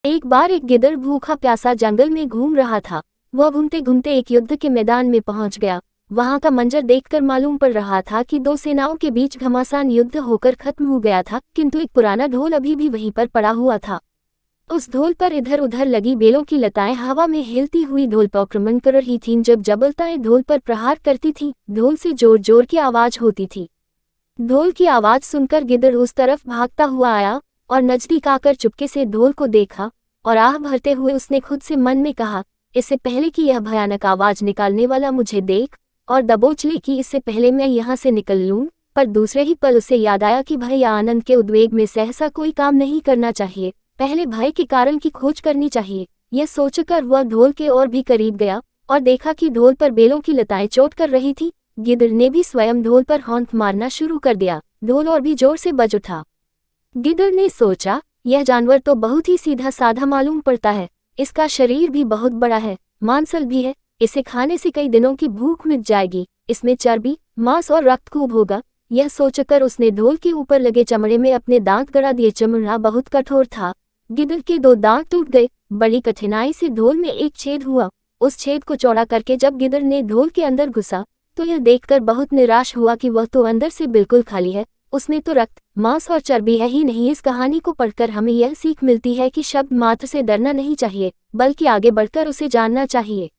एक बार एक गिद्ध भूखा प्यासा जंगल में घूम रहा था। वह घूमते घूमते एक युद्ध के मैदान में पहुंच गया। वहां का मंजर देखकर मालूम पड़ रहा था कि दो सेनाओं के बीच घमासान युद्ध होकर खत्म हो गया था, किंतु एक पुराना ढोल अभी भी वहीं पर पड़ा हुआ था। उस ढोल पर इधर उधर लगी बेलों की लताएं हवा में हिलती हुई ढोल पर आक्रमण कर रही थीं। जब जबलताएं ढोल पर प्रहार करती थीं, ढोल से जोर जोर की आवाज होती थी। ढोल की आवाज सुनकर गिद्ध उस तरफ भागता हुआ आया और नजदीक आकर चुपके से ढोल को देखा और आह भरते हुए उसने खुद से मन में कहा, इससे पहले कि यह भयानक आवाज निकालने वाला मुझे देख और दबोच ले कि इससे पहले मैं यहाँ से निकल लूं। पर दूसरे ही पल उसे याद आया कि भय या आनंद के उद्वेग में सहसा कोई काम नहीं करना चाहिए, पहले भय के कारण की खोज करनी चाहिए। यह सोचकर वह ढोल के और भी करीब गया और देखा कि ढोल पर बेलों की लताएं चोट कर रही थी। गिद्ध ने भी स्वयं ढोल पर हौंक मारना शुरू कर दिया। ढोल और भी जोर से बज उठा। गिद्ध ने सोचा, यह जानवर तो बहुत ही सीधा साधा मालूम पड़ता है। इसका शरीर भी बहुत बड़ा है, मांसल भी है। इसे खाने से कई दिनों की भूख मिट जाएगी। इसमें चर्बी, मांस और रक्त खूब होगा। यह सोचकर उसने ढोल के ऊपर लगे चमड़े में अपने दांत गड़ा दिए। चमड़ा बहुत कठोर था। गिद्ध के दो दांत टूट गए। बड़ी कठिनाई से ढोल में एक छेद हुआ। उस छेद को चौड़ा करके जब गिद्ध ने ढोल के अंदर घुसा तो यह देखकर बहुत निराश हुआ कि वह तो अंदर से बिल्कुल खाली है। उसमें तो रक्त, मांस और चर्बी है ही नहीं। इस कहानी को पढ़कर हमें यह सीख मिलती है कि शब्द मात्र से डरना नहीं चाहिए, बल्कि आगे बढ़कर उसे जानना चाहिए।